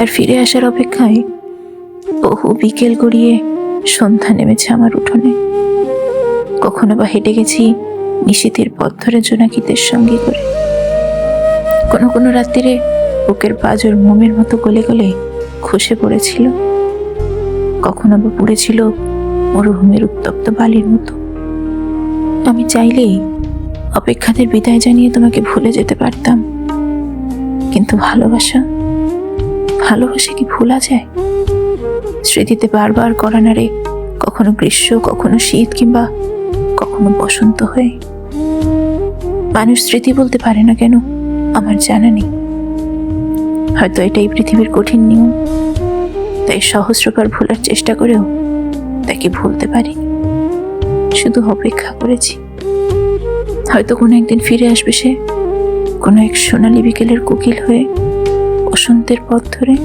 তার ফিরে আসার অপেক্ষায় বহু বিকেল গড়িয়ে সন্ধ্যা নেমেছে আমার উঠোনে। কখনো বা হেঁটে গেছি নিশীথের পথ ধরে জোনাকিদের সঙ্গে করে। কোনো কোনো রাত্রিরে বুকের পাঁজর মোমের মতো গলে গলে খসে পড়েছিল। কখনো বা পড়েছিল মরুভূমির উত্তপ্ত বালির মতো। আমি চাইলেই অপেক্ষাদের বিদায় জানিয়ে তোমাকে ভুলে যেতে পারতাম, কিন্তু ভালোবাসা কি ভোলা যায়? স্মৃতিতে বারবার করা নাড়ে, কখনো গ্রীষ্ম, কখনো শীত, কিংবা কখনো বসন্ত হয়ে। মানুষ স্মৃতি বলতে পারে না কেন আমার জানা নেই। হয়তো এটাই পৃথিবীর কঠিন নিয়ম, তাই সহস্রবার ভোলার চেষ্টা করেও তাকে ভুলতে পারি। শুধু অপেক্ষা করেছি, হয়তো কোনো একদিন ফিরে আসবে সে, কোনো এক সোনালী বিকেলের কোকিল হয়ে, বসন্তের পথ ধরে।